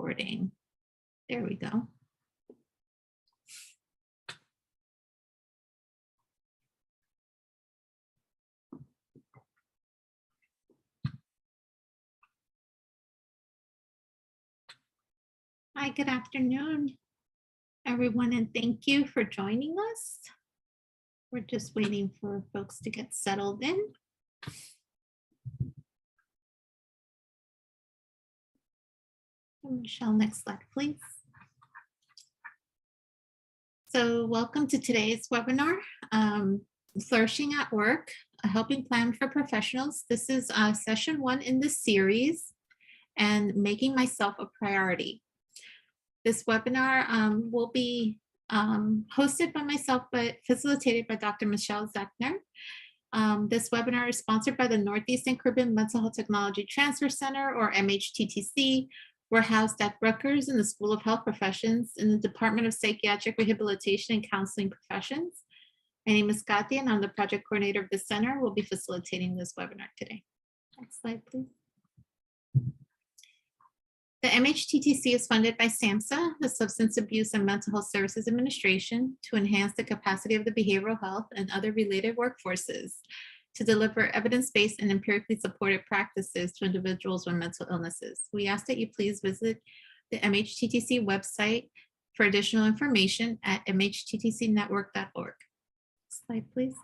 recording. There we go. Hi, good afternoon, everyone, and thank you for joining us. We're just waiting for folks to get settled in. Michelle, next slide, please. So welcome to today's webinar, Flourishing at Work, a helping plan for professionals. This is session 1 in this series, and making myself a priority. This webinar will be hosted by myself, but facilitated by Dr. Michelle Zechner. This webinar is sponsored by the Northeastern Caribbean Mental Health Technology Transfer Center, or MHTTC. We're housed at Rutgers in the School of Health Professions in the Department of Psychiatric Rehabilitation and Counseling Professions. My name is Kathy, and I'm the project coordinator of the center. We'll be facilitating this webinar today. Next slide, please. The MHTTC is funded by SAMHSA, the Substance Abuse and Mental Health Services Administration, to enhance the capacity of the behavioral health and other related workforces to deliver evidence-based and empirically supported practices to individuals with mental illnesses. We ask that you please visit the MHTTC website for additional information at mhttcnetwork.org. Slide, please.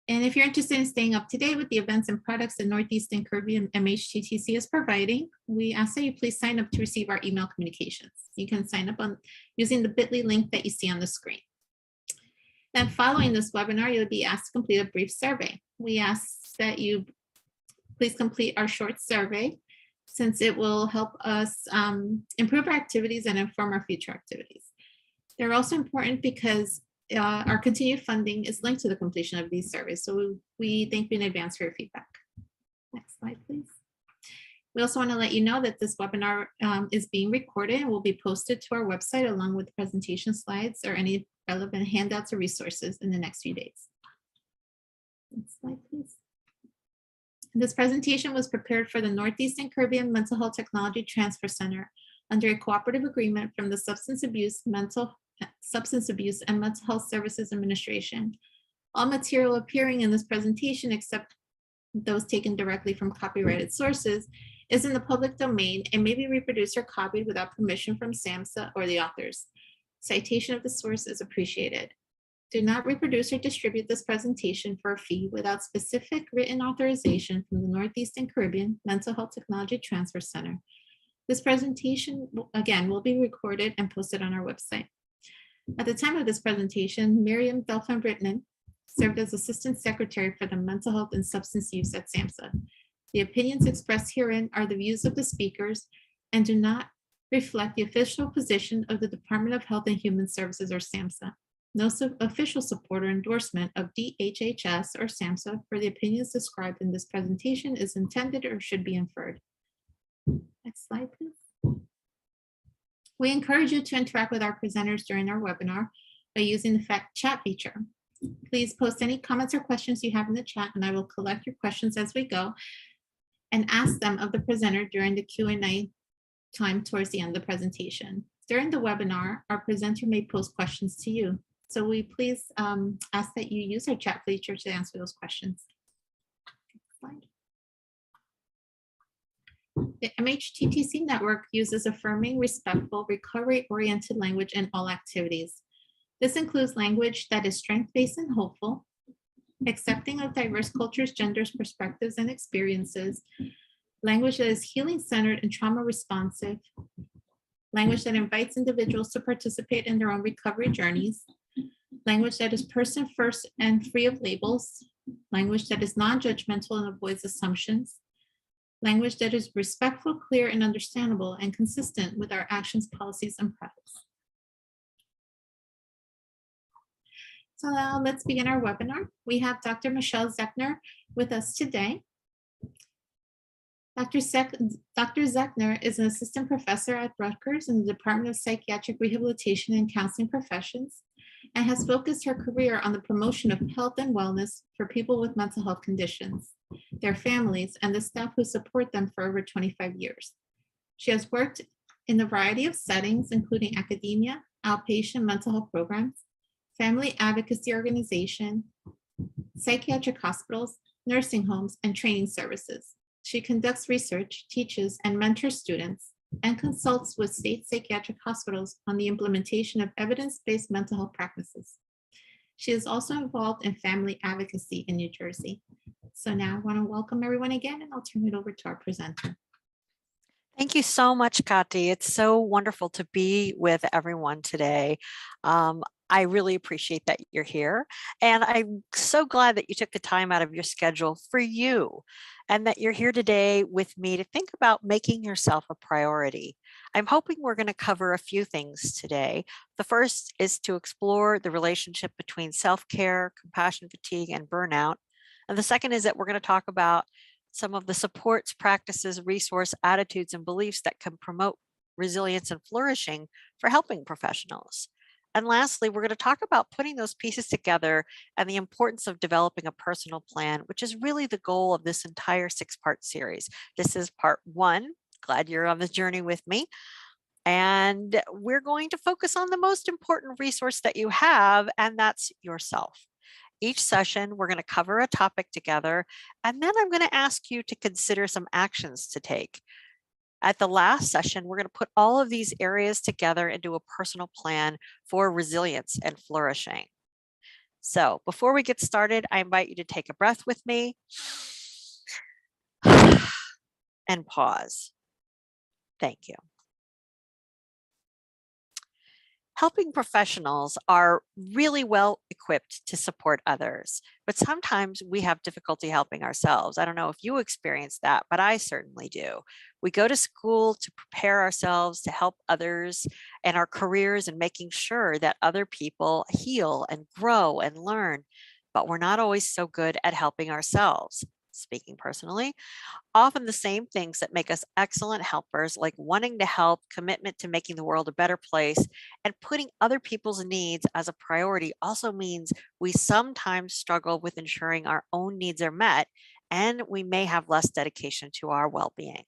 And if you're interested in staying up to date with the events and products that Northeastern Caribbean MHTTC is providing, we ask that you please sign up to receive our email communications. You can sign up on using the bit.ly link that you see on the screen. Then following this webinar, you'll be asked to complete a brief survey. We ask that you please complete our short survey, since it will help us improve our activities and inform our future activities. They're also important because our continued funding is linked to the completion of these surveys. So we thank you in advance for your feedback. Next slide, please. We also want to let you know that this webinar is being recorded and will be posted to our website along with presentation slides or any relevant handouts or resources in the next few days. Next slide, please. This presentation was prepared for the Northeastern Caribbean Mental Health Technology Transfer Center under a cooperative agreement from the Substance Abuse and Mental Health Services Administration. All material appearing in this presentation, except those taken directly from copyrighted sources, is in the public domain and may be reproduced or copied without permission from SAMHSA or the authors. Citation of the source is appreciated. Do not reproduce or distribute this presentation for a fee without specific written authorization from the Northeastern Caribbean Mental Health Technology Transfer Center. This presentation, again, will be recorded and posted on our website. At the time of this presentation, Miriam Delphine-Brittman served as Assistant Secretary for the Mental Health and Substance Use at SAMHSA. The opinions expressed herein are the views of the speakers and do not reflect the official position of the Department of Health and Human Services, or SAMHSA. No official support or endorsement of DHHS or SAMHSA for the opinions described in this presentation is intended or should be inferred. Next slide, please. We encourage you to interact with our presenters during our webinar by using the chat feature. Please post any comments or questions you have in the chat, and I will collect your questions as we go and ask them of the presenter during the Q&A time towards the end of the presentation. During the webinar, our presenter may pose questions to you. So we please ask that you use our chat feature to answer those questions. Next slide. The MHTTC network uses affirming, respectful, recovery-oriented language in all activities. This includes language that is strength-based and hopeful, accepting of diverse cultures, genders, perspectives, and experiences, language that is healing-centered and trauma-responsive, language that invites individuals to participate in their own recovery journeys, language that is person-first and free of labels, language that is non-judgmental and avoids assumptions, language that is respectful, clear, and understandable, and consistent with our actions, policies, and practice. So now let's begin our webinar. We have Dr. Michelle Zechner with us today. Dr. Zechner is an assistant professor at Rutgers in the Department of Psychiatric Rehabilitation and Counseling Professions, and has focused her career on the promotion of health and wellness for people with mental health conditions, their families, and the staff who support them for over 25 years. She has worked in a variety of settings, including academia, outpatient mental health programs, family advocacy organization, psychiatric hospitals, nursing homes, and training services. She conducts research, teaches, and mentors students, and consults with state psychiatric hospitals on the implementation of evidence-based mental health practices. She is also involved in family advocacy in New Jersey. So now I want to welcome everyone again, and I'll turn it over to our presenter. Thank you so much, Kati. It's so wonderful to be with everyone today. I really appreciate that you're here. And I'm so glad that you took the time out of your schedule for you and that you're here today with me to think about making yourself a priority. I'm hoping we're going to cover a few things today. The first is to explore the relationship between self-care, compassion fatigue, and burnout. And the second is that we're going to talk about some of the supports, practices, resource, attitudes, and beliefs that can promote resilience and flourishing for helping professionals. And lastly, we're going to talk about putting those pieces together and the importance of developing a personal plan, which is really the goal of this entire 6-part series. This is part 1. Glad you're on this journey with me. And we're going to focus on the most important resource that you have, and that's yourself. Each session, we're going to cover a topic together, and then I'm going to ask you to consider some actions to take. At the last session, we're going to put all of these areas together into a personal plan for resilience and flourishing. So before we get started, I invite you to take a breath with me and pause. Thank you. Helping professionals are really well equipped to support others, but sometimes we have difficulty helping ourselves. I don't know if you experience that, but I certainly do. We go to school to prepare ourselves to help others and our careers and making sure that other people heal and grow and learn, but we're not always so good at helping ourselves. Speaking personally, often the same things that make us excellent helpers, like wanting to help, commitment to making the world a better place, and putting other people's needs as a priority, also means we sometimes struggle with ensuring our own needs are met, and we may have less dedication to our well-being.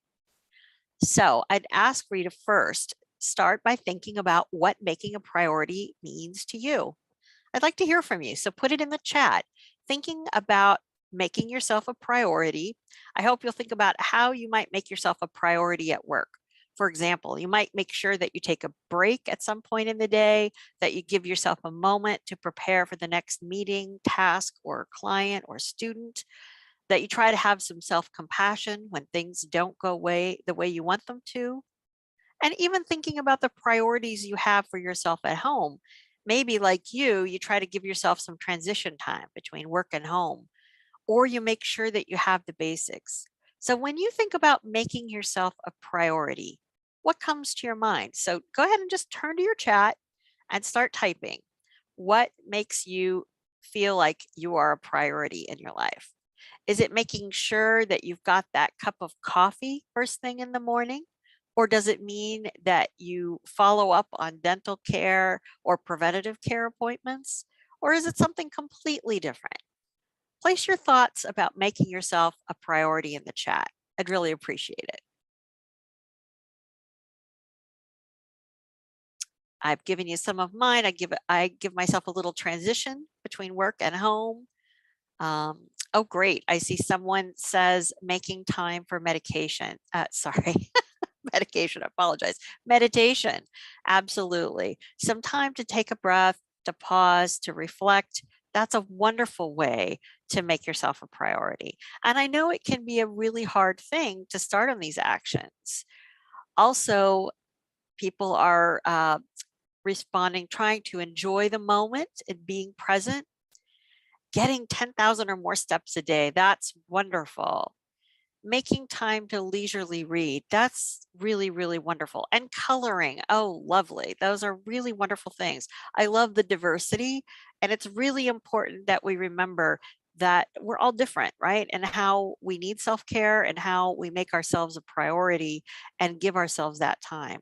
So I'd ask for you to first start by thinking about what making a priority means to you. I'd like to hear from you, so put it in the chat. Thinking about making yourself a priority, I hope you'll think about how you might make yourself a priority at work. For example, you might make sure that you take a break at some point in the day, that you give yourself a moment to prepare for the next meeting, task, or client or student, that you try to have some self-compassion when things don't go the way you want them to. And even thinking about the priorities you have for yourself at home. Maybe like you try to give yourself some transition time between work and home, or you make sure that you have the basics. So when you think about making yourself a priority, what comes to your mind? So go ahead and just turn to your chat and start typing. What makes you feel like you are a priority in your life? Is it making sure that you've got that cup of coffee first thing in the morning? Or does it mean that you follow up on dental care or preventative care appointments? Or is it something completely different? Place your thoughts about making yourself a priority in the chat. I'd really appreciate it. I've given you some of mine. I give myself a little transition between work and home. Oh, great. I see someone says making time for medication. Sorry, medication, I apologize. Meditation, absolutely. Some time to take a breath, to pause, to reflect. That's a wonderful way to make yourself a priority. And I know it can be a really hard thing to start on these actions. Also, people are responding, trying to enjoy the moment and being present, getting 10,000 or more steps a day. That's wonderful. Making time to leisurely read. That's really, really wonderful. And coloring. Oh, lovely. Those are really wonderful things. I love the diversity. And it's really important that we remember that we're all different, right? And how we need self-care and how we make ourselves a priority and give ourselves that time.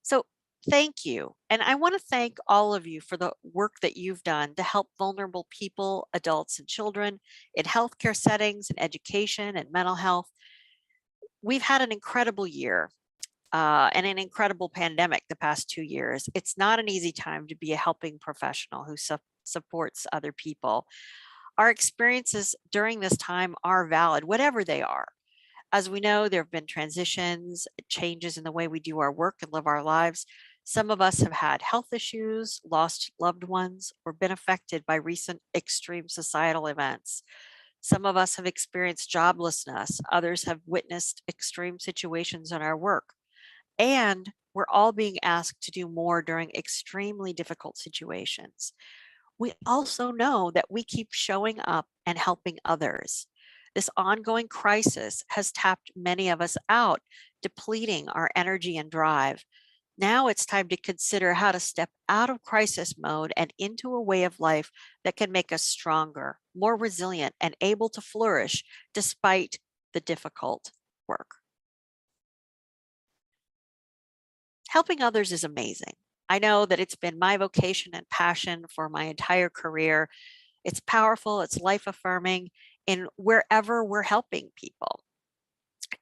So thank you. And I want to thank all of you for the work that you've done to help vulnerable people, adults and children in healthcare settings and education and mental health. We've had an incredible year. and an incredible pandemic the past 2 years. It's not an easy time to be a helping professional who supports other people. Our experiences during this time are valid, whatever they are. As we know, there have been transitions, changes in the way we do our work and live our lives. Some of us have had health issues, lost loved ones, or been affected by recent extreme societal events. Some of us have experienced joblessness. Others have witnessed extreme situations in our work. And we're all being asked to do more during extremely difficult situations. We also know that we keep showing up and helping others. This ongoing crisis has tapped many of us out, depleting our energy and drive. Now it's time to consider how to step out of crisis mode and into a way of life that can make us stronger, more resilient, and able to flourish despite the difficult work. Helping others is amazing. I know that it's been my vocation and passion for my entire career. It's powerful, it's life affirming in wherever we're helping people.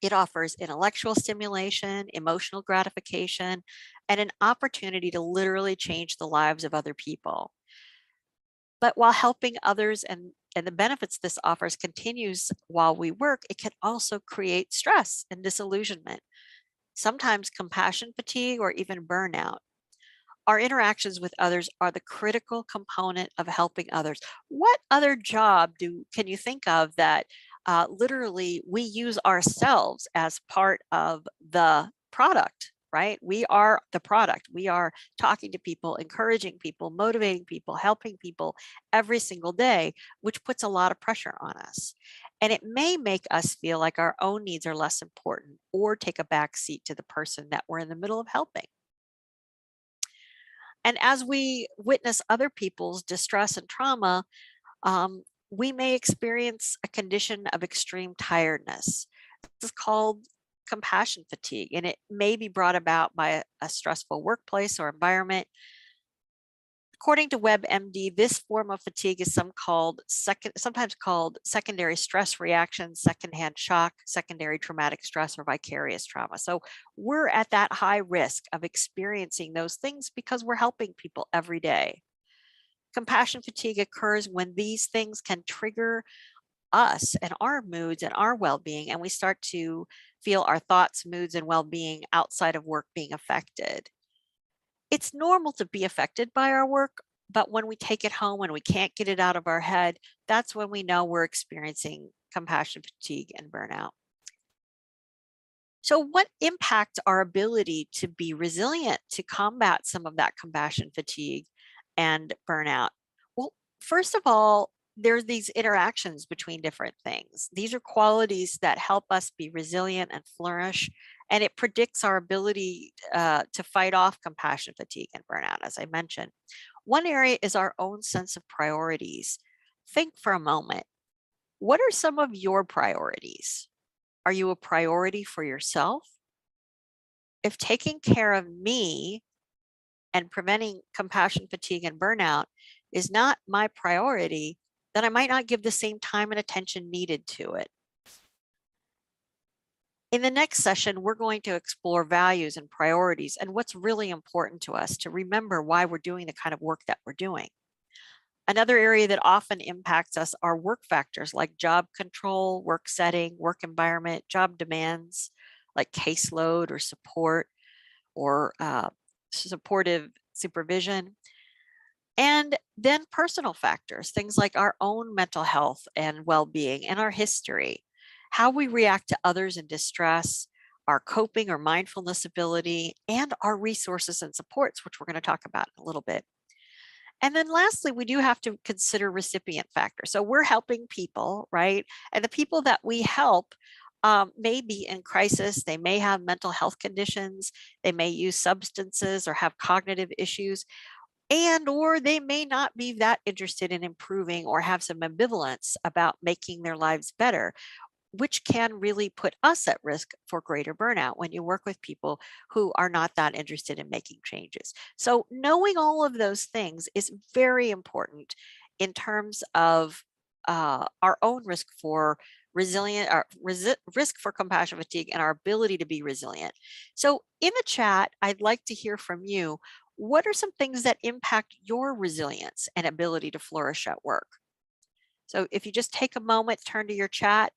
It offers intellectual stimulation, emotional gratification, and an opportunity to literally change the lives of other people. But while helping others and the benefits this offers continues while we work, it can also create stress and disillusionment, sometimes compassion fatigue or even burnout. Our interactions with others are the critical component of helping others. What other job can you think of that literally we use ourselves as part of the product, right? We are the product. We are talking to people, encouraging people, motivating people, helping people every single day, which puts a lot of pressure on us. And it may make us feel like our own needs are less important or take a back seat to the person that we're in the middle of helping. And as we witness other people's distress and trauma, we may experience a condition of extreme tiredness. This is called compassion fatigue, and it may be brought about by a stressful workplace or environment. According to WebMD, this form of fatigue is sometimes called secondary stress reaction, secondhand shock, secondary traumatic stress, or vicarious trauma. So we're at that high risk of experiencing those things because we're helping people every day. Compassion fatigue occurs when these things can trigger us and our moods and our well-being, and we start to feel our thoughts, moods, and well-being outside of work being affected. It's normal to be affected by our work, but when we take it home and we can't get it out of our head, that's when we know we're experiencing compassion fatigue and burnout. So, what impacts our ability to be resilient to combat some of that compassion fatigue and burnout? Well, first of all, there's these interactions between different things. These are qualities that help us be resilient and flourish, and it predicts our ability to fight off compassion fatigue and burnout, as I mentioned. One area is our own sense of priorities. Think for a moment. What are some of your priorities? Are you a priority for yourself? If taking care of me and preventing compassion fatigue and burnout is not my priority, then I might not give the same time and attention needed to it. In the next session, we're going to explore values and priorities and what's really important to us to remember why we're doing the kind of work that we're doing. Another area that often impacts us are work factors like job control, work setting, work environment, job demands like caseload or support or supportive supervision. And then personal factors, things like our own mental health and well-being and our history, how we react to others in distress, our coping or mindfulness ability, and our resources and supports, which we're going to talk about in a little bit. And then lastly, we do have to consider recipient factor. So we're helping people, right? And the people that we help may be in crisis. They may have mental health conditions. They may use substances or have cognitive issues. And or they may not be that interested in improving or have some ambivalence about making their lives better, which can really put us at risk for greater burnout when you work with people who are not that interested in making changes. So knowing all of those things is very important in terms of our own risk for risk for compassion fatigue, and our ability to be resilient. So in the chat, I'd like to hear from you. What are some things that impact your resilience and ability to flourish at work? So if you just take a moment, turn to your chat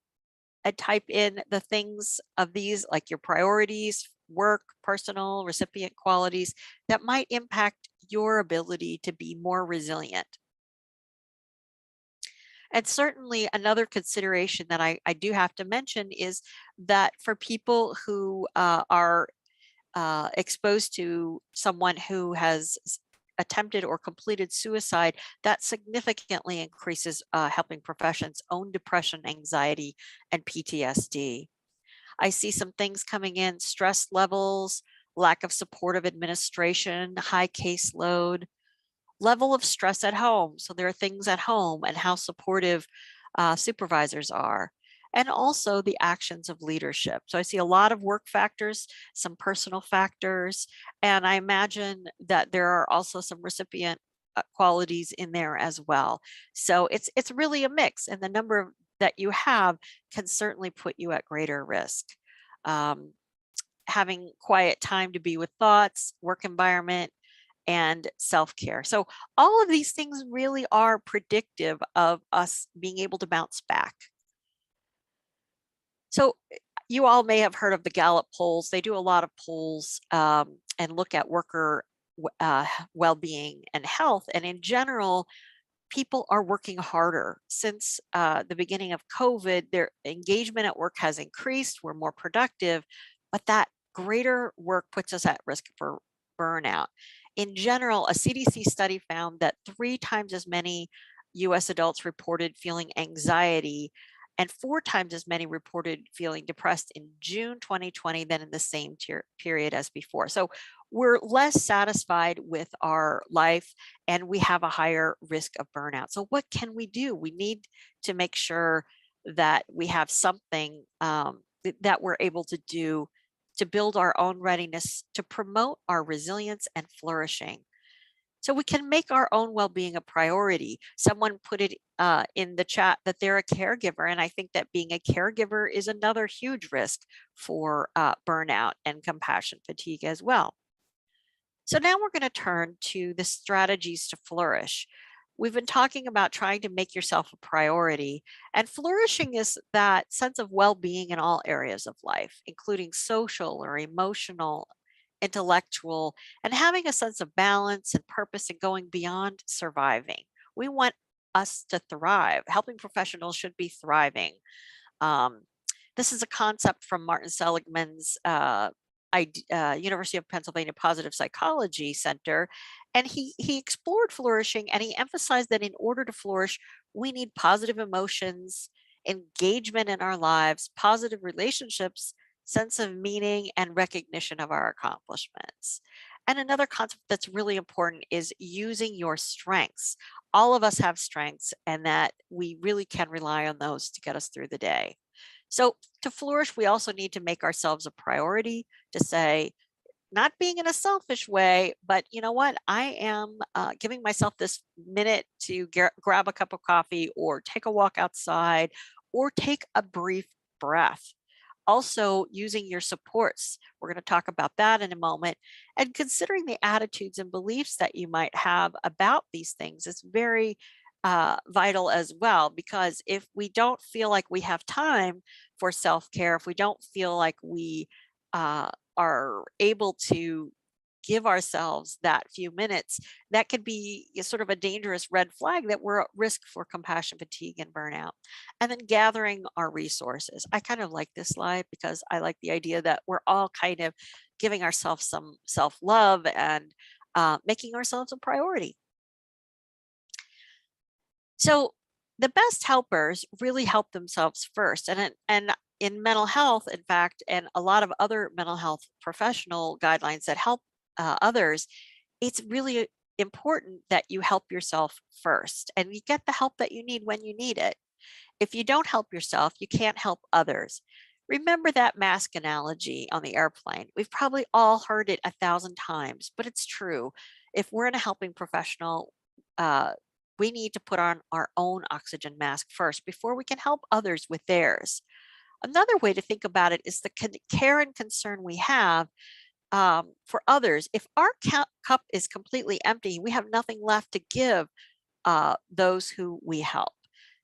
and type in the things of these, like your priorities, work, personal, recipient qualities that might impact your ability to be more resilient. And certainly another consideration that I do have to mention is that for people who are exposed to someone who has attempted or completed suicide, that significantly increases helping professions' own depression, anxiety, and PTSD. I see some things coming in: stress levels, lack of supportive administration, high caseload, level of stress at home. So there are things at home and how supportive supervisors are. And also the actions of leadership. So I see a lot of work factors, some personal factors, and I imagine that there are also some recipient qualities in there as well. So it's really a mix, and the number that you have can certainly put you at greater risk. Um, Having quiet time to be with thoughts, work environment, and self-care. So all of these things really are predictive of us being able to bounce back. So you all may have heard of the Gallup polls. They do a lot of polls and look at worker well-being and health. And in general, people are working harder. Since the beginning of COVID, their engagement at work has increased. We're more productive, but that greater work puts us at risk for burnout. In general, a CDC study found that 3 times as many US adults reported feeling anxiety and 4 times as many reported feeling depressed in June 2020 than in the same period as before. So we're less satisfied with our life and we have a higher risk of burnout. So what can we do? We need to make sure that we have something that we're able to do to build our own readiness to promote our resilience and flourishing. So we can make our own well-being a priority. Someone put it in the chat that they're a caregiver, and I think that being a caregiver is another huge risk for burnout and compassion fatigue as well. So now we're going to turn to the strategies to flourish. We've been talking about trying to make yourself a priority, and flourishing is that sense of well-being in all areas of life, including social or emotional, intellectual, and having a sense of balance and purpose and going beyond surviving. We want us to thrive. Helping professionals should be thriving. Um, this is a concept from Martin Seligman's University of Pennsylvania Positive Psychology Center, and he explored flourishing, and he emphasized that in order to flourish, we need positive emotions, engagement in our lives, positive relationships, sense of meaning, and recognition of our accomplishments. And another concept that's really important is using your strengths. All of us have strengths, and that we really can rely on those to get us through the day. So to flourish, we also need to make ourselves a priority, to say, not being in a selfish way, but you know what? I am giving myself this minute to grab a cup of coffee or take a walk outside or take a brief breath. Also, using your supports. We're going to talk about that in a moment. And considering the attitudes and beliefs that you might have about these things is very vital as well, because if we don't feel like we have time for self-care, if we don't feel like we are able to give ourselves that few minutes, that could be sort of a dangerous red flag that we're at risk for compassion fatigue and burnout. And then gathering our resources. I kind of like this slide because I like the idea that we're all kind of giving ourselves some self-love and making ourselves a priority. So the best helpers really help themselves first. And in mental health, in fact, and a lot of other mental health professional guidelines that help others, it's really important that you help yourself first and you get the help that you need when you need it. If you don't help yourself, you can't help others. Remember that mask analogy on the airplane. We've probably all heard it 1,000 times, but it's true. If we're in a helping professional we need to put on our own oxygen mask first before we can help others with theirs. Another way to think about it is the care and concern we have for others. If our cup is completely empty, we have nothing left to give those who we help.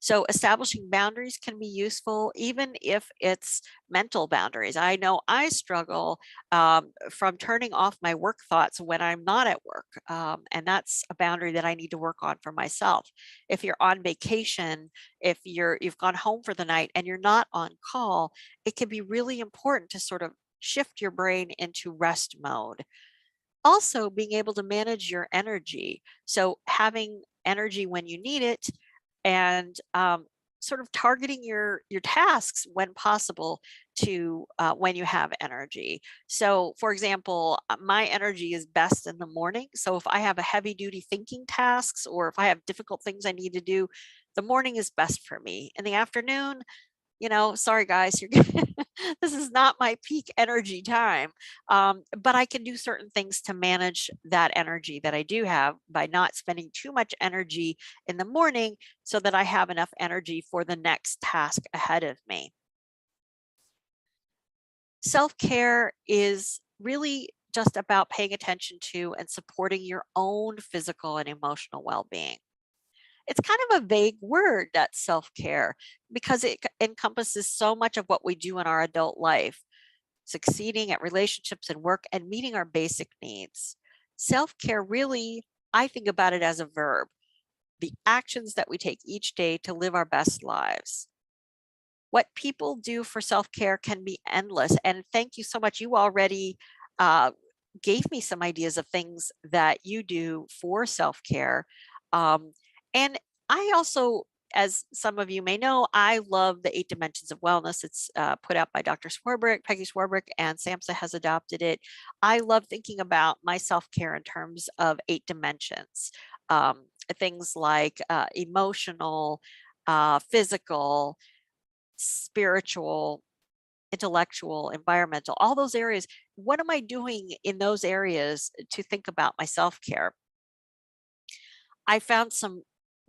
So establishing boundaries can be useful, even if it's mental boundaries. I know I struggle from turning off my work thoughts when I'm not at work, and that's a boundary that I need to work on for myself. If you're on vacation, if you've gone home for the night and you're not on call, it can be really important to sort of shift your brain into rest mode. Also, being able to manage your energy. So, having energy when you need it and sort of targeting your tasks when possible to when you have energy. So, for example, my energy is best in the morning. So, if I have a heavy duty thinking tasks or if I have difficult things I need to do, the morning is best for me. In the afternoon, sorry guys, this is not my peak energy time. But I can do certain things to manage that energy that I do have by not spending too much energy in the morning so that I have enough energy for the next task ahead of me. Self care is really just about paying attention to and supporting your own physical and emotional well being. It's kind of a vague word, that self-care, because it encompasses so much of what we do in our adult life, succeeding at relationships and work and meeting our basic needs. Self-care really, I think about it as a verb, the actions that we take each day to live our best lives. What people do for self-care can be endless. And thank you so much. You already uh, gave me some ideas of things that you do for self-care. Um, and I also, as some of you may know, I love the 8 Dimensions of Wellness. It's put out by Dr. Swarbrick, Peggy Swarbrick, and SAMHSA has adopted it. I love thinking about my self-care in terms of 8 dimensions. Things like emotional, physical, spiritual, intellectual, environmental, all those areas. What am I doing in those areas to think about my self care? I found some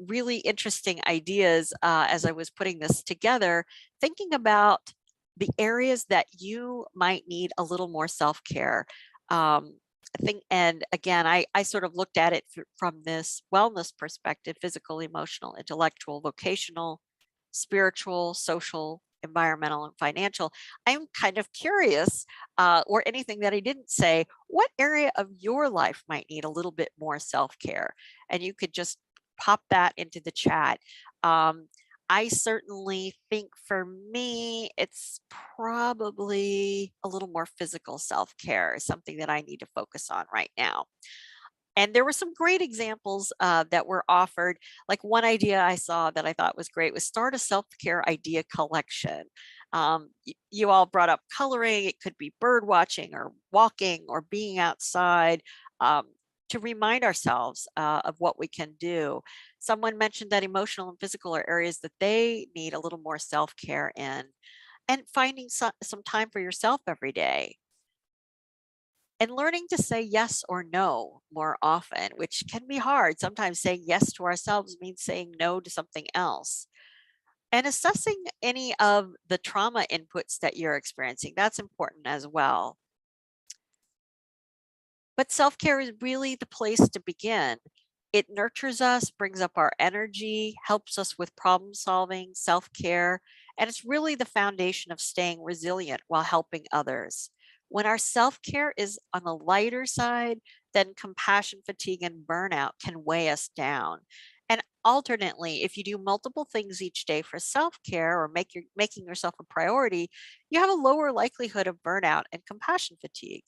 really interesting ideas as I was putting this together, thinking about the areas that you might need a little more self care. I think, and again, I sort of looked at it from this wellness perspective: physical, emotional, intellectual, vocational, spiritual, social, environmental, and financial. I'm kind of curious, or anything that I didn't say, what area of your life might need a little bit more self care? And you could just pop that into the chat. Um, I certainly think for me, it's probably a little more physical self care, something that I need to focus on right now. And there were some great examples that were offered. Like, one idea I saw that I thought was great was start a self care idea collection. You all brought up coloring, it could be bird watching or walking or being outside. Um, to remind ourselves of what we can do. Someone mentioned that emotional and physical are areas that they need a little more self care in, and finding some time for yourself every day and learning to say yes or no more often, which can be hard. Sometimes saying yes to ourselves means saying no to something else. And assessing any of the trauma inputs that you're experiencing, that's important as well. But self care is really the place to begin. It nurtures us, brings up our energy, helps us with problem solving, self care, and it's really the foundation of staying resilient while helping others. When our self care is on the lighter side, then compassion fatigue and burnout can weigh us down. And alternately, if you do multiple things each day for self care or making yourself a priority, you have a lower likelihood of burnout and compassion fatigue.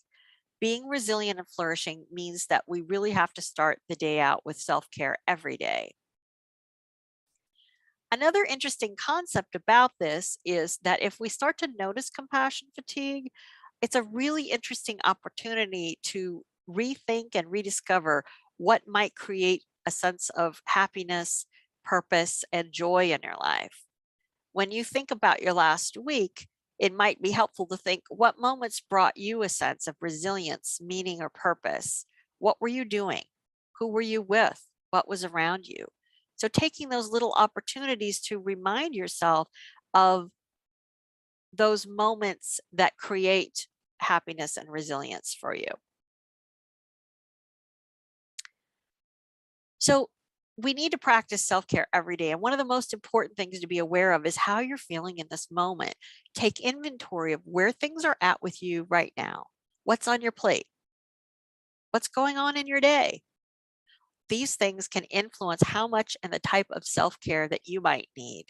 Being resilient and flourishing means that we really have to start the day out with self care every day. Another interesting concept about this is that if we start to notice compassion fatigue, it's a really interesting opportunity to rethink and rediscover what might create a sense of happiness, purpose, and joy in your life. When you think about your last week, it might be helpful to think what moments brought you a sense of resilience, meaning, or purpose. What were you doing? Who were you with? What was around you? So taking those little opportunities to remind yourself of those moments that create happiness and resilience for you. So we need to practice self-care every day. And one of the most important things to be aware of is how you're feeling in this moment. Take inventory of where things are at with you right now. What's on your plate? What's going on in your day? These things can influence how much and the type of self-care that you might need.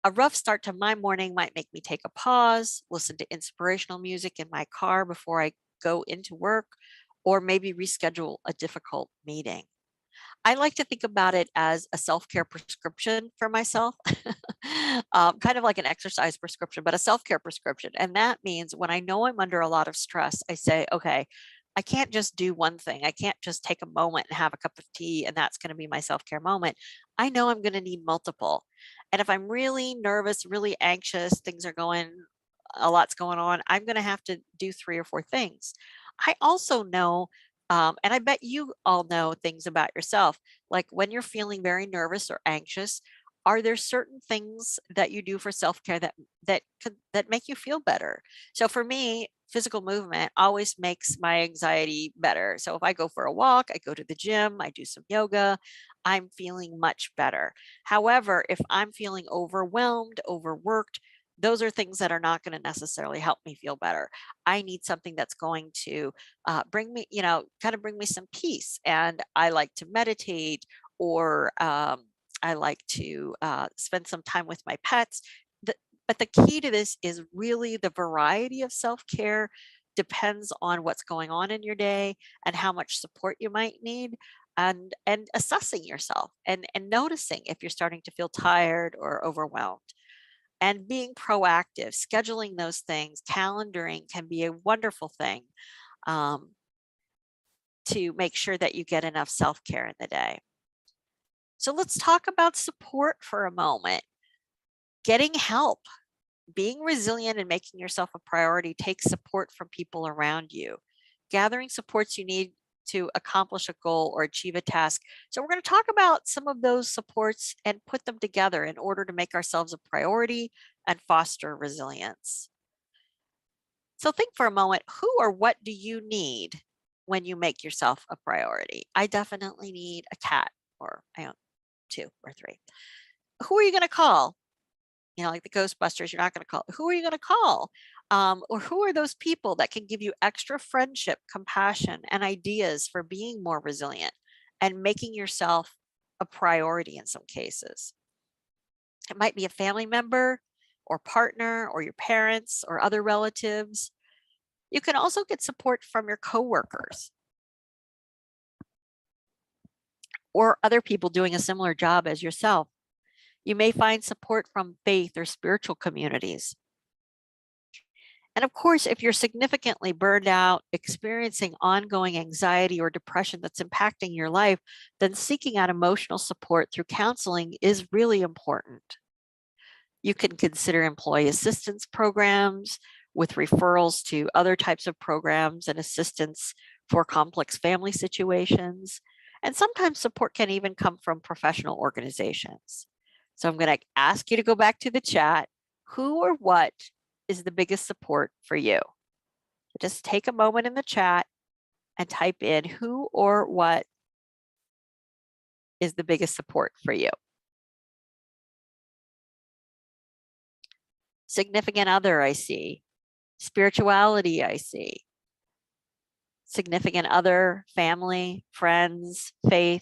A rough start to my morning might make me take a pause, listen to inspirational music in my car before I go into work, or maybe reschedule a difficult meeting. I like to think about it as a self-care prescription for myself, kind of like an exercise prescription, but a self-care prescription. And that means when I know I'm under a lot of stress, I say, okay, I can't just do one thing. I can't just take a moment and have a cup of tea, and that's going to be my self-care moment. I know I'm going to need multiple. And if I'm really nervous, really anxious, things are going, a lot's going on, I'm going to have to do 3 or 4 things. I also know and I bet you all know things about yourself. Like when you're feeling very nervous or anxious, are there certain things that you do for self-care that make you feel better? So for me, physical movement always makes my anxiety better. So if I go for a walk, I go to the gym, I do some yoga, I'm feeling much better. However, if I'm feeling overwhelmed, overworked, those are things that are not going to necessarily help me feel better. I need something that's going to bring me, kind of bring me some peace. And I like to meditate, or I like to spend some time with my pets. The, but the key to this is really the variety of self care depends on what's going on in your day and how much support you might need, and assessing yourself and noticing if you're starting to feel tired or overwhelmed, and being proactive, scheduling those things. Calendaring can be a wonderful thing, um, to make sure that you get enough self care in the day. So let's talk about support for a moment. Getting help, being resilient and making yourself a priority takes support from people around you. Gathering supports you need to accomplish a goal or achieve a task. So we're going to talk about some of those supports and put them together in order to make ourselves a priority and foster resilience. So think for a moment, who or what do you need when you make yourself a priority? I definitely need a cat, or I own 2 or 3. Who are you going to call? Like the Ghostbusters, you're not going to call. Who are you going to call? Or who are those people that can give you extra friendship, compassion, and ideas for being more resilient and making yourself a priority in some cases? It might be a family member or partner or your parents or other relatives. You can also get support from your coworkers or other people doing a similar job as yourself. You may find support from faith or spiritual communities. And of course, if you're significantly burned out, experiencing ongoing anxiety or depression that's impacting your life, then seeking out emotional support through counseling is really important. You can consider employee assistance programs with referrals to other types of programs and assistance for complex family situations. And sometimes support can even come from professional organizations. So I'm going to ask you to go back to the chat. Who or what is the biggest support for you? Just take a moment in the chat and type in who or what is the biggest support for you. Significant other, I see. Spirituality, I see. Significant other, family, friends, faith.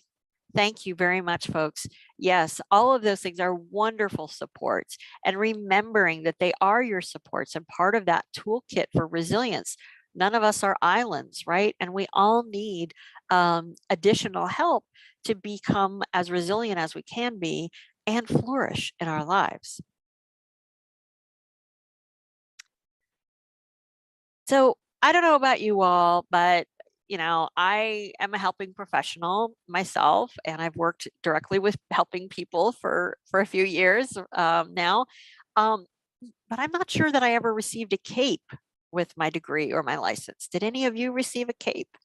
Thank you very much, folks. Yes, all of those things are wonderful supports. And remembering that they are your supports and part of that toolkit for resilience. None of us are islands, right? And we all need additional help to become as resilient as we can be and flourish in our lives. So I don't know about you all, but I am a helping professional myself, and I've worked directly with helping people for a few years now. Um, but I'm not sure that I ever received a cape with my degree or my license. Did any of you receive a cape?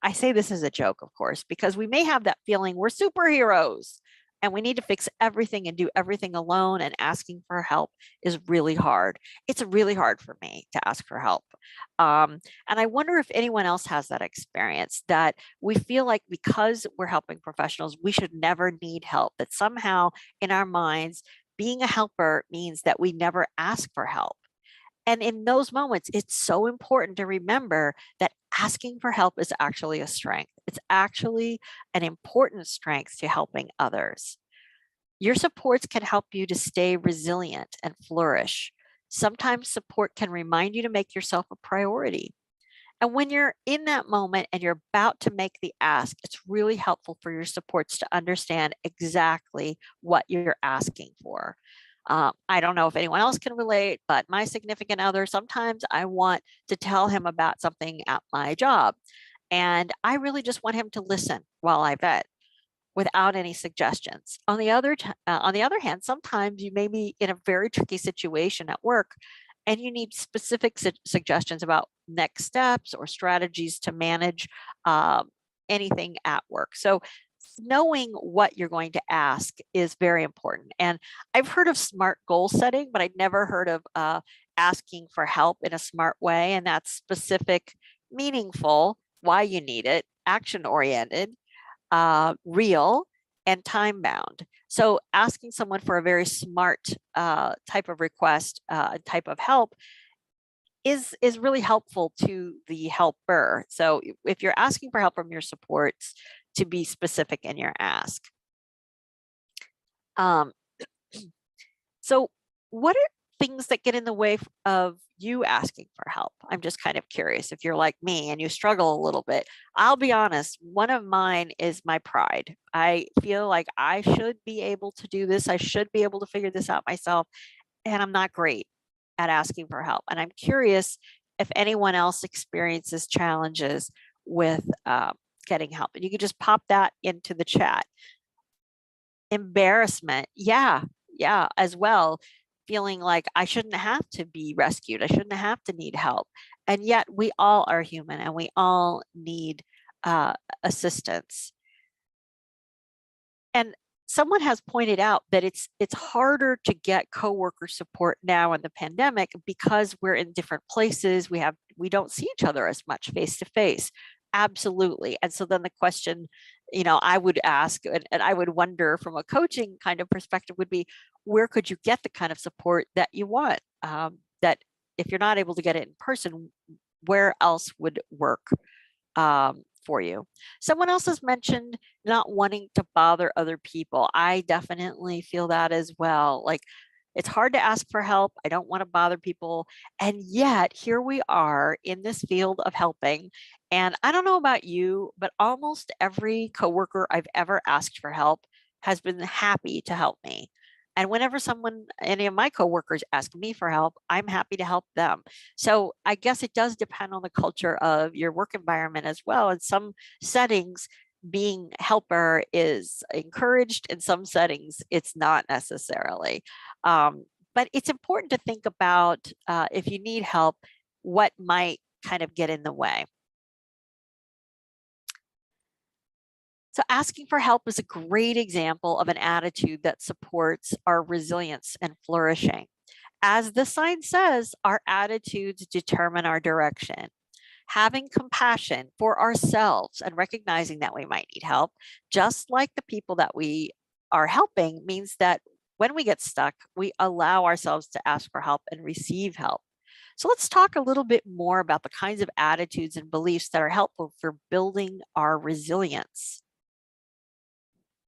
I say this as a joke, of course, because we may have that feeling we're superheroes and we need to fix everything and do everything alone, and asking for help is really hard. It's really hard for me to ask for help. And I wonder if anyone else has that experience, that we feel like because we're helping professionals, we should never need help, that somehow in our minds, being a helper means that we never ask for help. And in those moments, it's so important to remember that asking for help is actually a strength. It's actually an important strength to helping others. Your supports can help you to stay resilient and flourish. Sometimes support can remind you to make yourself a priority. And when you're in that moment and you're about to make the ask, it's really helpful for your supports to understand exactly what you're asking for. I don't know if anyone else can relate, but my significant other, sometimes I want to tell him about something at my job. And I really just want him to listen while I vet without any suggestions. On the other hand, sometimes you may be in a very tricky situation at work and you need specific suggestions about next steps or strategies to manage anything at work. So knowing what you're going to ask is very important. And I've heard of SMART goal setting, but I'd never heard of asking for help in a smart way. And that's specific, meaningful, why you need it, action oriented, real, and time bound. So asking someone for a very smart type of request, type of help is really helpful to the helper. So if you're asking for help from your supports, to be specific in your ask. Um, so what are things that get in the way of you asking for help? I'm just kind of curious if you're like me and you struggle a little bit. I'll be honest, one of mine is my pride. I feel like I should be able to do this. I should be able to figure this out myself. And I'm not great at asking for help. And I'm curious if anyone else experiences challenges with getting help. And you can just pop that into the chat. Embarrassment. Yeah, as well. Feeling like I shouldn't have to be rescued. I shouldn't have to need help. And yet we all are human and we all need assistance. And someone has pointed out that it's harder to get coworker support now in the pandemic because we're in different places. We don't see each other as much face to face. Absolutely. And so then the question, I would ask, and I would wonder from a coaching kind of perspective would be, where could you get the kind of support that you want? That if you're not able to get it in person, where else would work for you? Someone else has mentioned not wanting to bother other people. I definitely feel that as well. Like, it's hard to ask for help. I don't want to bother people. And yet here we are in this field of helping. And I don't know about you, but almost every coworker I've ever asked for help has been happy to help me. And whenever any of my coworkers ask me for help, I'm happy to help them. So I guess it does depend on the culture of your work environment as well. In some settings, being helper is encouraged. In some settings, it's not necessarily. But it's important to think about if you need help, what might kind of get in the way. So asking for help is a great example of an attitude that supports our resilience and flourishing. As the sign says, our attitudes determine our direction. Having compassion for ourselves and recognizing that we might need help, just like the people that we are helping, means that when we get stuck, we allow ourselves to ask for help and receive help. So let's talk a little bit more about the kinds of attitudes and beliefs that are helpful for building our resilience.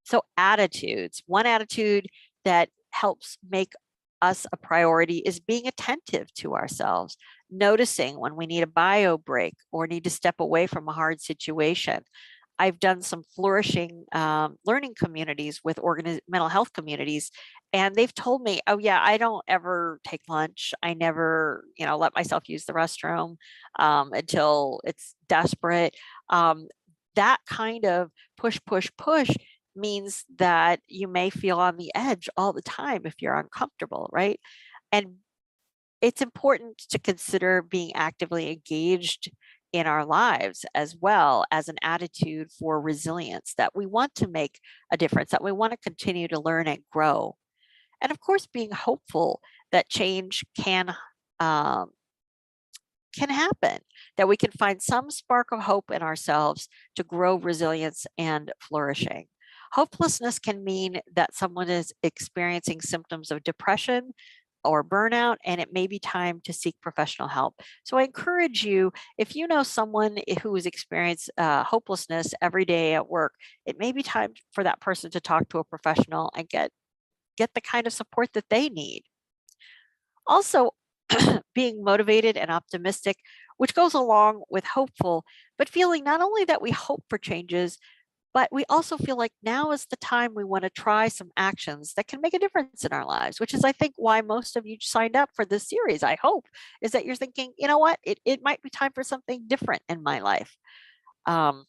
So attitudes, one attitude that helps make us a priority is being attentive to ourselves, noticing when we need a bio break or need to step away from a hard situation. I've done some flourishing learning communities with mental health communities, and they've told me, oh yeah, I don't ever take lunch. I never, let myself use the restroom until it's desperate. That kind of push, push, push means that you may feel on the edge all the time if you're uncomfortable, right? And it's important to consider being actively engaged in our lives, as well as an attitude for resilience, that we want to make a difference, that we want to continue to learn and grow. And of course, being hopeful that change um, can happen, that we can find some spark of hope in ourselves to grow resilience and flourishing. Hopelessness can mean that someone is experiencing symptoms of depression or burnout, and it may be time to seek professional help. So I encourage you, if you know someone who has experienced hopelessness every day at work, it may be time for that person to talk to a professional and get the kind of support that they need. Also, being motivated and optimistic, which goes along with hopeful, but feeling not only that we hope for changes, but we also feel like now is the time we want to try some actions that can make a difference in our lives, which is, I think, why most of you signed up for this series. I hope is that you're thinking, you know what, it might be time for something different in my life. Um,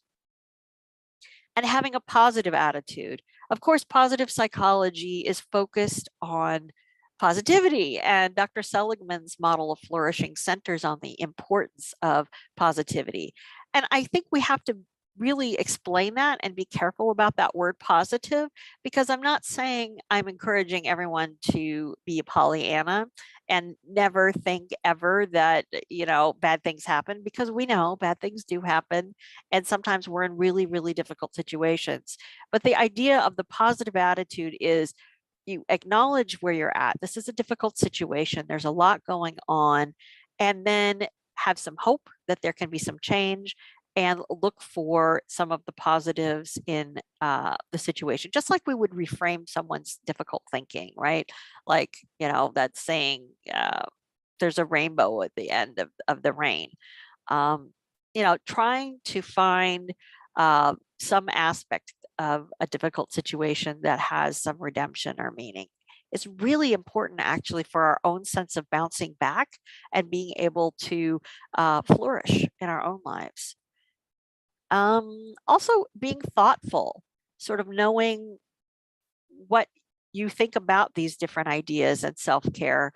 and having a positive attitude. Of course, positive psychology is focused on positivity, and Dr. Seligman's model of flourishing centers on the importance of positivity. And I think we have to really explain that and be careful about that word positive, because I'm not saying I'm encouraging everyone to be a Pollyanna and never think ever that, bad things happen, because we know bad things do happen, and sometimes we're in really, really difficult situations. But the idea of the positive attitude is you acknowledge where you're at. This is a difficult situation. There's a lot going on. And then have some hope that there can be some change, and look for some of the positives in the situation, just like we would reframe someone's difficult thinking, right? Like, that saying, there's a rainbow at the end of the rain. Um, trying to find some aspect of a difficult situation that has some redemption or meaning is really important, actually, for our own sense of bouncing back and being able to flourish in our own lives. Also, being thoughtful, sort of knowing what you think about these different ideas and self care,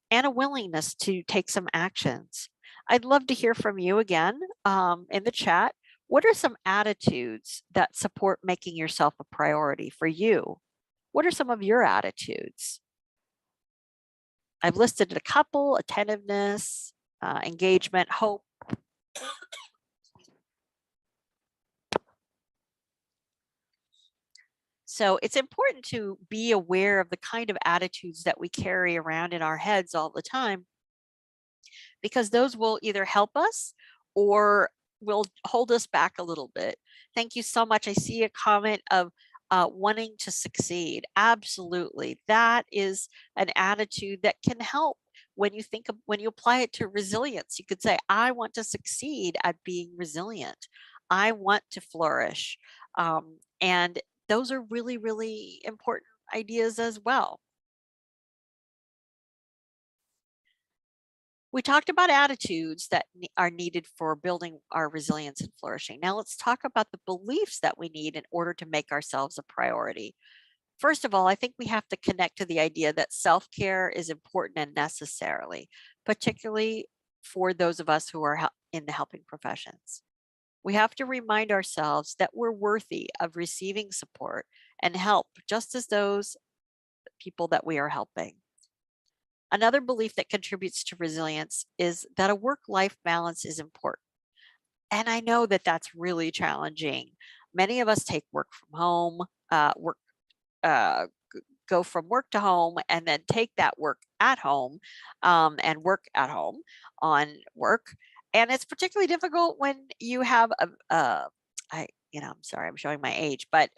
and a willingness to take some actions. I'd love to hear from you again in the chat. What are some attitudes that support making yourself a priority for you? What are some of your attitudes? I've listed a couple: attentiveness, engagement, hope. So it's important to be aware of the kind of attitudes that we carry around in our heads all the time, because those will either help us or will hold us back a little bit. Thank you so much. I see a comment of wanting to succeed. Absolutely. That is an attitude that can help. When you apply it to resilience, you could say, I want to succeed at being resilient. I want to flourish. And those are really, really important ideas as well. We talked about attitudes that are needed for building our resilience and flourishing. Now let's talk about the beliefs that we need in order to make ourselves a priority. First of all, I think we have to connect to the idea that self-care is important and necessarily, particularly for those of us who are in the helping professions. We have to remind ourselves that we're worthy of receiving support and help, just as those people that we are helping. Another belief that contributes to resilience is that a work-life balance is important. And I know that that's really challenging. Many of us take work from home, uh, go from work to home, and then take that work at home, and work at home on work. And it's particularly difficult when you have I'm sorry, I'm showing my age, but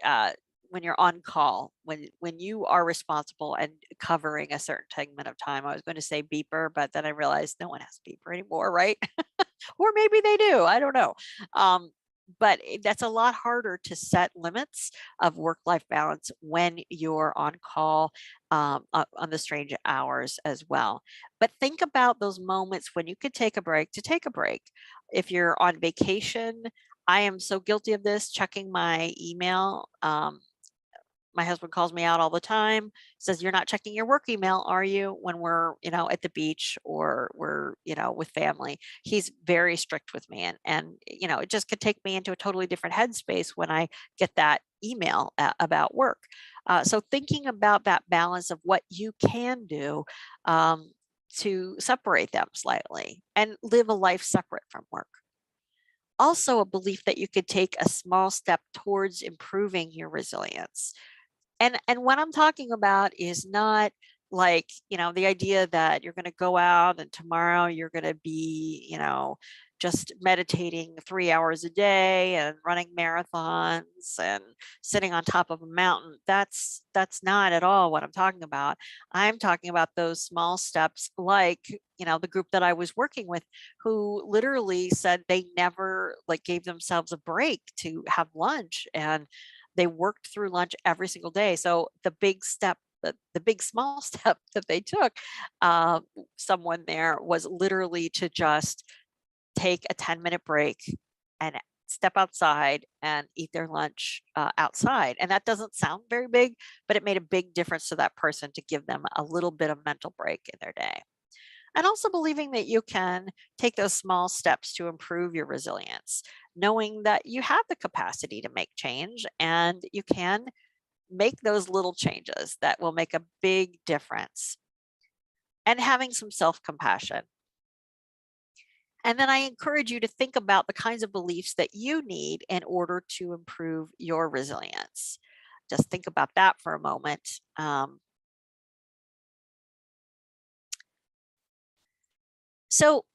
when you're on call, when you are responsible and covering a certain segment of time. I was going to say beeper, but then I realized no one has beeper anymore, right? Or maybe they do. I don't know. Um, but that's a lot harder to set limits of work-life balance when you're on call, on the strange hours as well. But think about those moments when you could take a break to take a break. If you're on vacation, I am so guilty of this, checking my email My husband calls me out all the time, says, "You're not checking your work email, are you?" When we're, at the beach or we're, with family. He's very strict with me, and it just could take me into a totally different headspace when I get that email about work. So thinking about that balance of what you can do um, to separate them slightly and live a life separate from work. Also, a belief that you could take a small step towards improving your resilience. And what I'm talking about is not like, the idea that you're going to go out and tomorrow you're going to be, just meditating 3 hours a day and running marathons and sitting on top of a mountain. That's not at all what I'm talking about. I'm talking about those small steps, like, the group that I was working with, who literally said they never like gave themselves a break to have lunch, and they worked through lunch every single day. So the big step, the big small step that they took, someone there, was literally to just take a 10-minute break and step outside and eat their lunch outside. And that doesn't sound very big, but it made a big difference to that person to give them a little bit of mental break in their day. And also believing that you can take those small steps to improve your resilience, knowing that you have the capacity to make change and you can make those little changes that will make a big difference, and having some self compassion. And then I encourage you to think about the kinds of beliefs that you need in order to improve your resilience. Just think about that for a moment. So,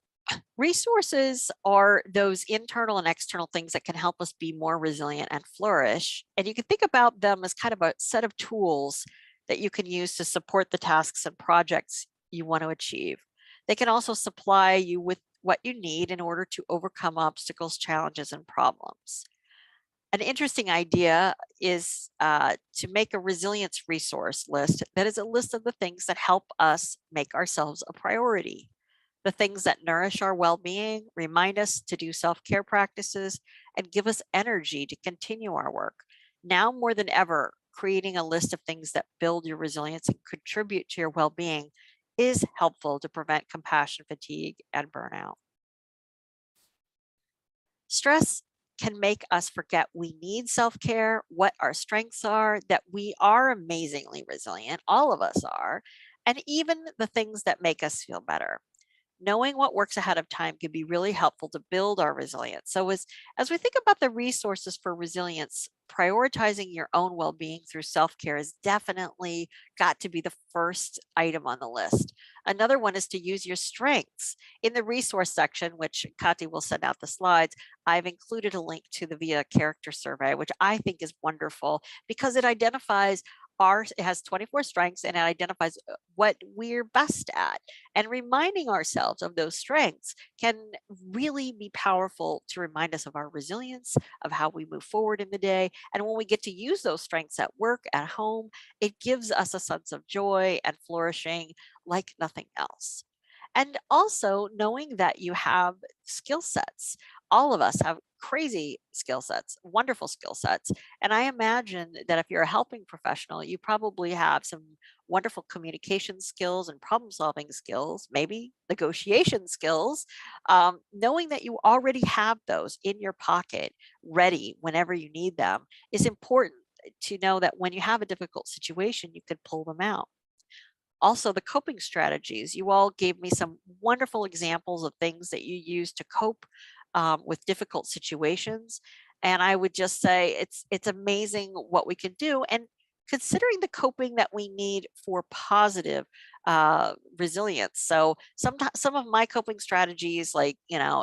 resources are those internal and external things that can help us be more resilient and flourish. And you can think about them as kind of a set of tools that you can use to support the tasks and projects you want to achieve. They can also supply you with what you need in order to overcome obstacles, challenges, and problems. An interesting idea is to make a resilience resource list that is a list of the things that help us make ourselves a priority, the things that nourish our well being, remind us to do self care practices, and give us energy to continue our work. Now more than ever, creating a list of things that build your resilience and contribute to your well being is helpful to prevent compassion fatigue and burnout. Stress can make us forget we need self care, what our strengths are, that we are amazingly resilient, all of us are, and even the things that make us feel better. Knowing what works ahead of time can be really helpful to build our resilience. So as we think about the resources for resilience, prioritizing your own well-being through self-care is definitely got to be the first item on the list. Another one is to use your strengths. In the resource section, which Kati will send out the slides, I've included a link to the VIA character survey, which I think is wonderful because it identifies it has 24 strengths and it identifies what we're best at. And reminding ourselves of those strengths can really be powerful to remind us of our resilience, of how we move forward in the day. And when we get to use those strengths at work, at home, it gives us a sense of joy and flourishing like nothing else. And also knowing that you have skill sets. All of us have crazy skill sets, wonderful skill sets. And I imagine that if you're a helping professional, you probably have some wonderful communication skills and problem solving skills, maybe negotiation skills. Knowing that you already have those in your pocket, ready whenever you need them, is important to know that when you have a difficult situation, you can pull them out. Also, the coping strategies. You all gave me some wonderful examples of things that you use to cope with difficult situations. And I would just say it's amazing what we can do. And considering the coping that we need for positive resilience. So sometimes some of my coping strategies, like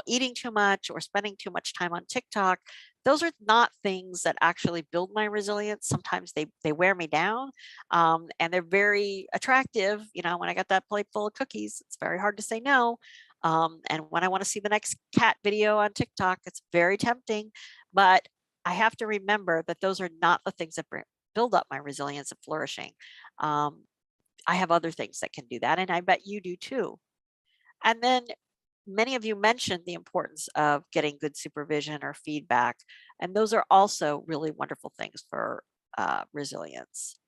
eating too much or spending too much time on TikTok, those are not things that actually build my resilience. Sometimes they wear me down, and they're very attractive. When I got that plate full of cookies, it's very hard to say no. And when I want to see the next cat video on TikTok, it's very tempting. But I have to remember that those are not the things that build up my resilience and flourishing. Um, I have other things that can do that, and I bet you do too. And then many of you mentioned the importance of getting good supervision or feedback, and those are also really wonderful things for resilience.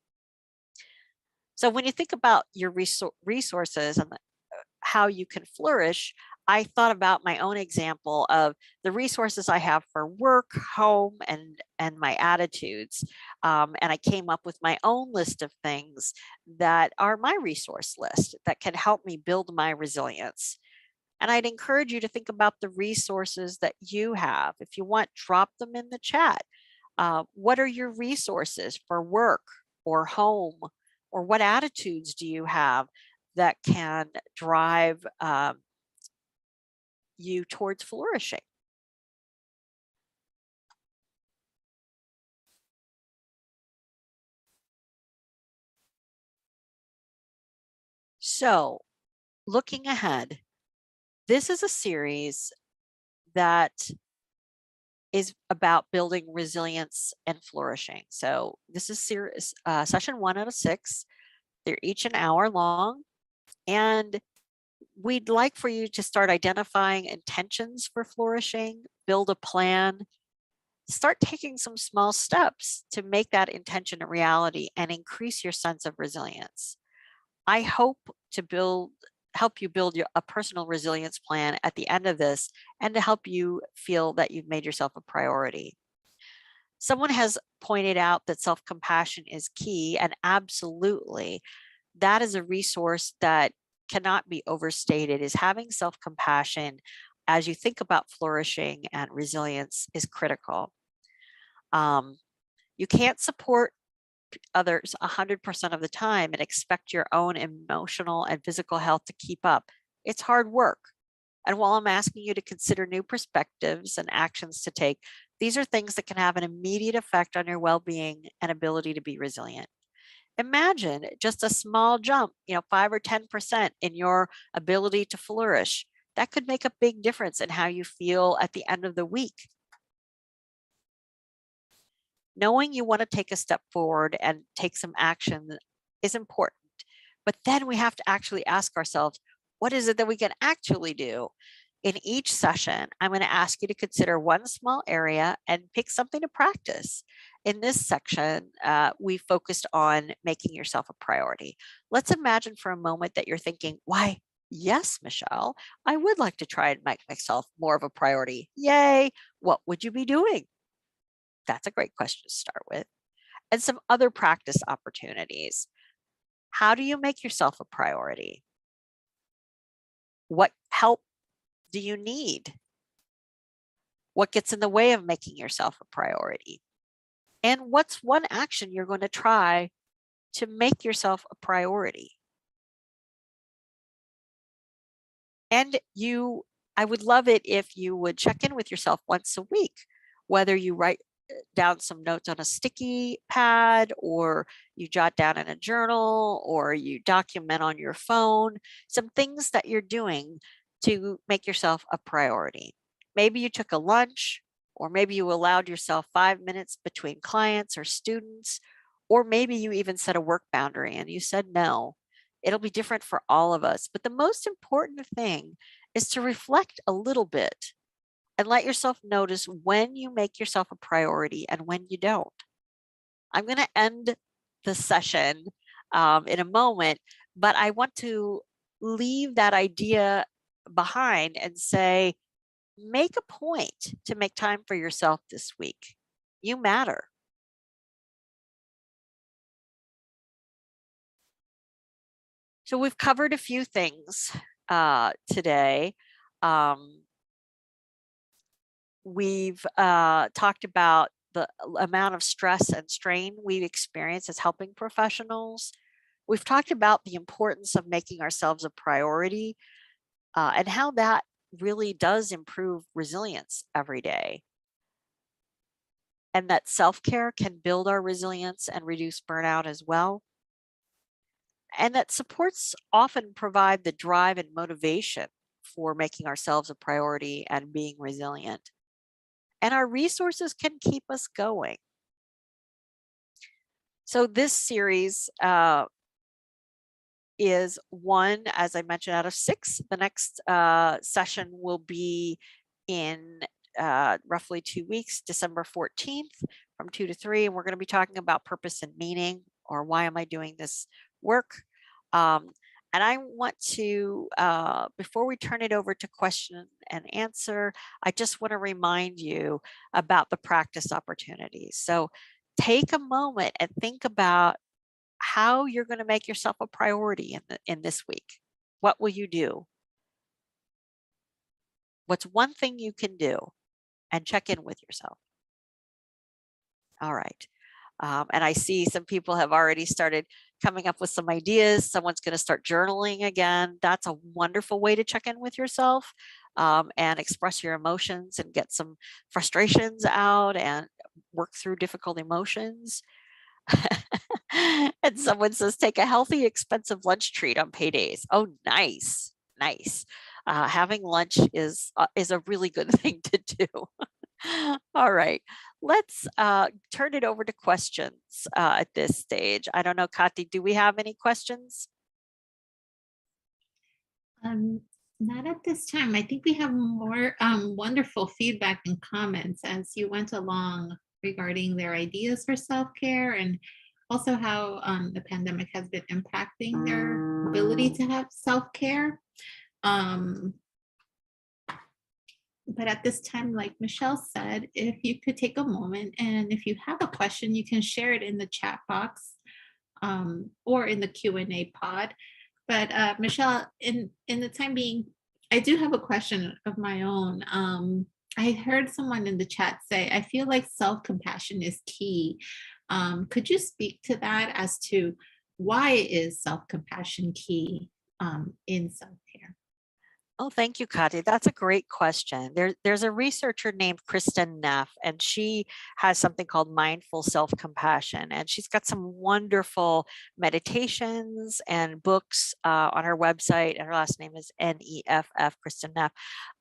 So when you think about your resources and how you can flourish, I thought about my own example of the resources I have for work, home, and my attitudes. And I came up with my own list of things that are my resource list that can help me build my resilience. And I'd encourage you to think about the resources that you have. If you want, drop them in the chat. What are your resources for work or home? Or what attitudes do you have that can drive you towards flourishing? So, looking ahead, this is a series that is about building resilience and flourishing. So, this is series session 1 out of 6. They're each an hour long, and we'd like for you to start identifying intentions for flourishing, build a plan, start taking some small steps to make that intention a reality and increase your sense of resilience. I hope to help you build a personal resilience plan at the end of this and to help you feel that you've made yourself a priority. Someone has pointed out that self-compassion is key, and absolutely, that is a resource that cannot be overstated. Is having self-compassion as you think about flourishing and resilience is critical. You can't support others 100% of the time and expect your own emotional and physical health to keep up. It's hard work. And while I'm asking you to consider new perspectives and actions to take, these are things that can have an immediate effect on your well-being and ability to be resilient. Imagine just a small jump, 5 or 10% in your ability to flourish. That could make a big difference in how you feel at the end of the week. Knowing you want to take a step forward and take some action is important. But then we have to actually ask ourselves, what is it that we can actually do? In each session, I'm going to ask you to consider one small area and pick something to practice. In this section, we focused on making yourself a priority. Let's imagine for a moment that you're thinking, why, yes, Michelle, I would like to try and make myself more of a priority. Yay. What would you be doing? That's a great question to start with. And some other practice opportunities. How do you make yourself a priority? What help do you need? What gets in the way of making yourself a priority? And what's one action you're going to try to make yourself a priority? And I would love it if you would check in with yourself once a week, whether you write down some notes on a sticky pad, or you jot down in a journal, or you document on your phone, some things that you're doing to make yourself a priority. Maybe you took a lunch, or maybe you allowed yourself 5 minutes between clients or students, or maybe you even set a work boundary and you said no. It'll be different for all of us. But the most important thing is to reflect a little bit and let yourself notice when you make yourself a priority and when you don't. I'm going to end the session in a moment, but I want to leave that idea behind and say, make a point to make time for yourself this week. You matter. So we've covered a few things today. We've talked about the amount of stress and strain we experience as helping professionals. We've talked about the importance of making ourselves a priority and how that really does improve resilience every day. And that self-care can build our resilience and reduce burnout as well. And that supports often provide the drive and motivation for making ourselves a priority and being resilient. And our resources can keep us going. So this series is one, as I mentioned, out of 6. The next session will be in roughly 2 weeks, December 14th from 2 to 3. And we're going to be talking about purpose and meaning, or why am I doing this work? Um, and I want to, before we turn it over to question and answer, I just want to remind you about the practice opportunities. So take a moment and think about how you're going to make yourself a priority in this week. What will you do? What's one thing you can do? And check in with yourself. All right. And I see some people have already started coming up with some ideas. Someone's going to start journaling again. That's a wonderful way to check in with yourself, and express your emotions and get some frustrations out and work through difficult emotions. And someone says, take a healthy, expensive lunch treat on paydays. Oh, nice, nice. Having lunch is a really good thing to do. All right, let's turn it over to questions at this stage. I don't know, Kati, do we have any questions? Um, Not at this time. I think we have more wonderful feedback and comments as you went along regarding their ideas for self-care, and also how the pandemic has been impacting their ability to have self-care. Um, but at this time, like Michelle said, if you could take a moment and if you have a question, you can share it in the chat box, or in the Q&A pod. But Michelle, in the time being, I do have a question of my own. I heard someone in the chat say, I feel like self-compassion is key. Could you speak to that as to why is self-compassion key in self-care? Oh, thank you, Kati. That's a great question. There's a researcher named Kristen Neff, and she has something called mindful self-compassion. And she's got some wonderful meditations and books on her website. And her last name is Neff, Kristen Neff.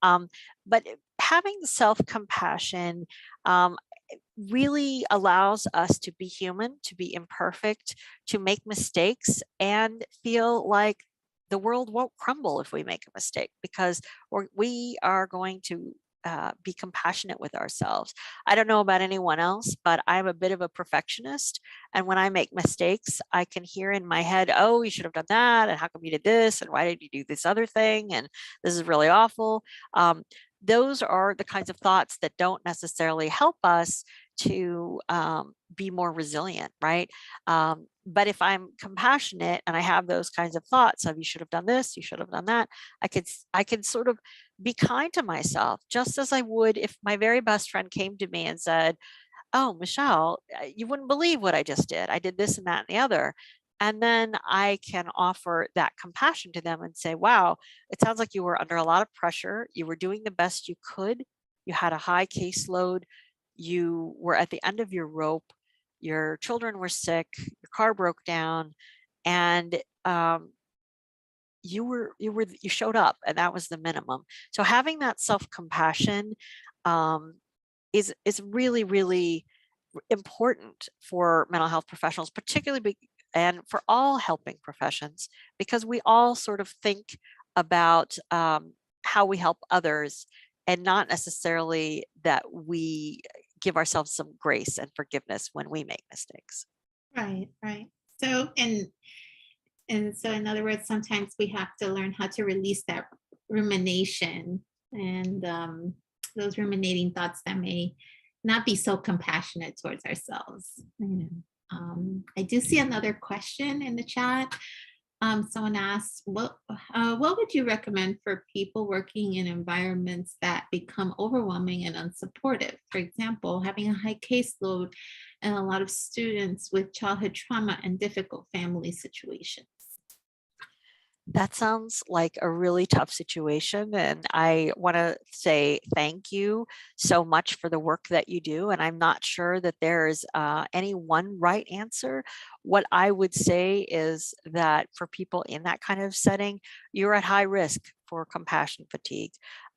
But having self-compassion really allows us to be human, to be imperfect, to make mistakes, and feel like the world won't crumble if we make a mistake, because we are going to be compassionate with ourselves. I don't know about anyone else, but I'm a bit of a perfectionist. And when I make mistakes, I can hear in my head, oh, you should have done that. And how come you did this? And why did you do this other thing? And this is really awful. Those are the kinds of thoughts that don't necessarily help us to be more resilient, right? But if I'm compassionate and I have those kinds of thoughts of you should have done this, you should have done that, I could sort of be kind to myself, just as I would if my very best friend came to me and said, oh, Michelle, you wouldn't believe what I just did. I did this and that and the other. And then I can offer that compassion to them and say, wow, it sounds like you were under a lot of pressure. You were doing the best you could. You had a high caseload. You were at the end of your rope. Your children were sick. Your car broke down. And you showed up, and that was the minimum. So having that self-compassion is really, really important for mental health professionals, particularly and for all helping professions, because we all sort of think about how we help others, and not necessarily that we give ourselves some grace and forgiveness when we make mistakes. Right, right. So, and so in other words, sometimes we have to learn how to release that rumination and those ruminating thoughts that may not be so compassionate towards ourselves. I do see another question in the chat. Someone asked, what would you recommend for people working in environments that become overwhelming and unsupportive? For example, having a high caseload and a lot of students with childhood trauma and difficult family situations. That sounds like a really tough situation. And I want to say thank you so much for the work that you do. And I'm not sure that there's any one right answer. What I would say is that for people in that kind of setting, you're at high risk for compassion fatigue.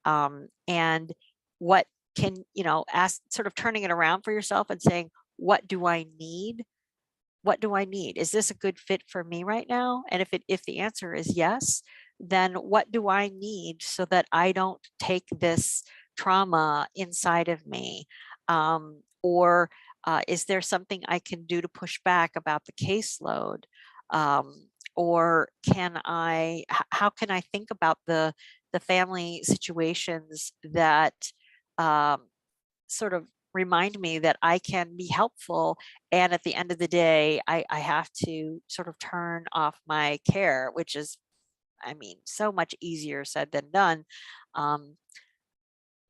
And what can, ask, sort of turning it around for yourself and saying, what do I need? What do I need? Is this a good fit for me right now? And if the answer is yes, then what do I need so that I don't take this trauma inside of me? Or is there something I can do to push back about the caseload? Or how can I think about the family situations that um, sort of remind me that I can be helpful. And at the end of the day, I have to sort of turn off my care, which is, I mean, so much easier said than done. Um,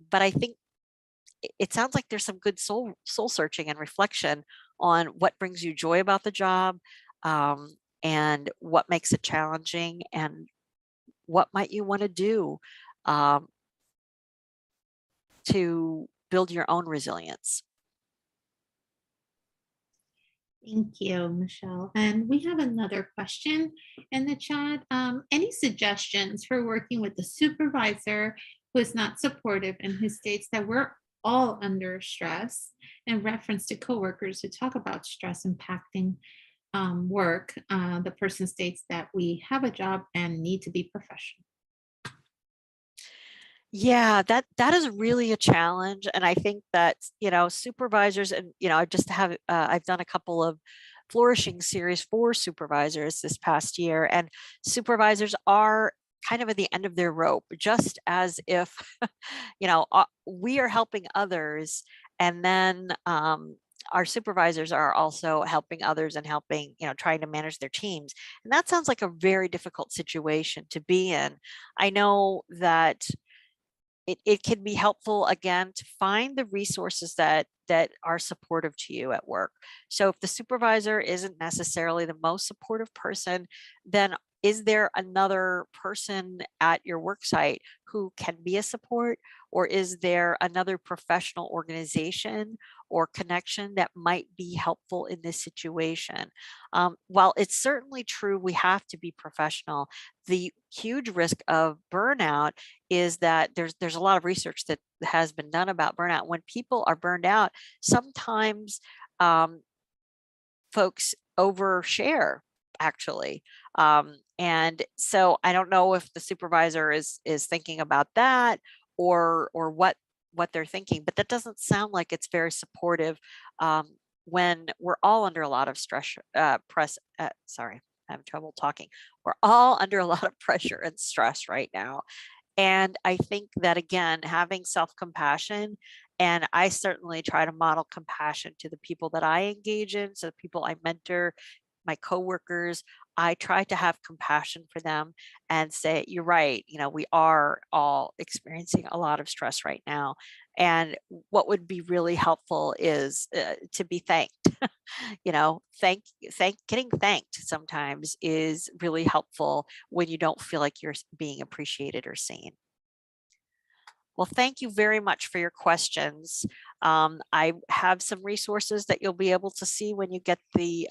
but I think it sounds like there's some good soul searching and reflection on what brings you joy about the job, and what makes it challenging, and what might you want to do um, to build your own resilience. Thank you, Michelle. And we have another question in the chat. Any suggestions for working with the supervisor who is not supportive and who states that we're all under stress, in reference to coworkers who talk about stress impacting work? The person states that we have a job and need to be professional. Yeah, that is really a challenge, and I think that, supervisors, and, I've done a couple of Flourishing series for supervisors this past year, and supervisors are kind of at the end of their rope, just as if, we are helping others, and then, our supervisors are also helping others and helping, trying to manage their teams. And that sounds like a very difficult situation to be in. I know that it can be helpful, again, to find the resources that are supportive to you at work. So if the supervisor isn't necessarily the most supportive person, then is there another person at your work site who can be a support? Or is there another professional organization or connection that might be helpful in this situation? While it's certainly true we have to be professional, the huge risk of burnout is that there's a lot of research that has been done about burnout. When people are burned out, sometimes um, folks overshare, actually. And so I don't know if the supervisor is thinking about that, or what they're thinking, but that doesn't sound like it's very supportive when we're all under a lot of stress. Sorry, I'm having trouble talking. We're all under a lot of pressure and stress right now. And I think that, again, having self-compassion, and I certainly try to model compassion to the people that I engage in, so the people I mentor, my coworkers, I try to have compassion for them and say, you're right, we are all experiencing a lot of stress right now. And what would be really helpful is to be thanked. Getting thanked sometimes is really helpful when you don't feel like you're being appreciated or seen. Well, thank you very much for your questions. I have some resources that you'll be able to see when you get the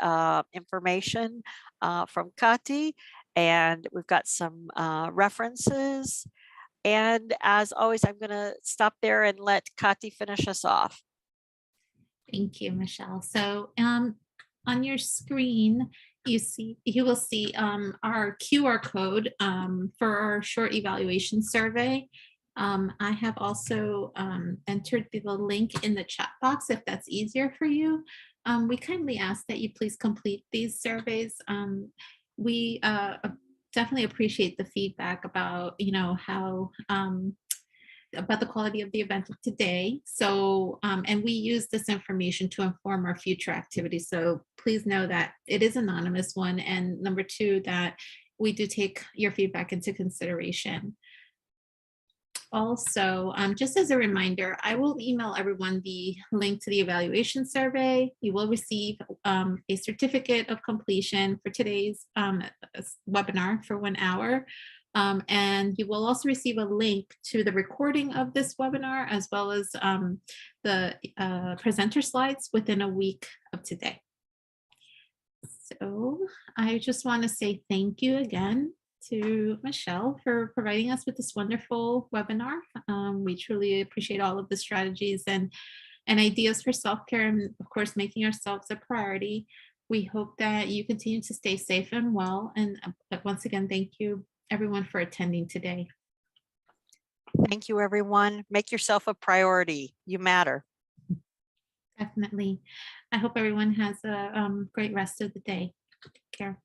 information from Kati, and we've got some references. And as always, I'm going to stop there and let Kati finish us off. Thank you, Michelle. So on your screen, you will see our QR code for our short evaluation survey. I have also entered the link in the chat box if that's easier for you. We kindly ask that you please complete these surveys. We definitely appreciate the feedback about, how about the quality of the event of today. So, and we use this information to inform our future activities. So please know that it is anonymous, one, and number two, that we do take your feedback into consideration. Also, just as a reminder, I will email everyone the link to the evaluation survey. You will receive a certificate of completion for today's webinar for 1 hour. And you will also receive a link to the recording of this webinar, as well as the presenter slides within a week of today. So I just want to say thank you again to Michelle for providing us with this wonderful webinar. We truly appreciate all of the strategies and ideas for self-care, and of course, making ourselves a priority. We hope that you continue to stay safe and well. And once again, thank you everyone for attending today. Thank you, everyone. Make yourself a priority. You matter. Definitely. I hope everyone has a great rest of the day. Take care.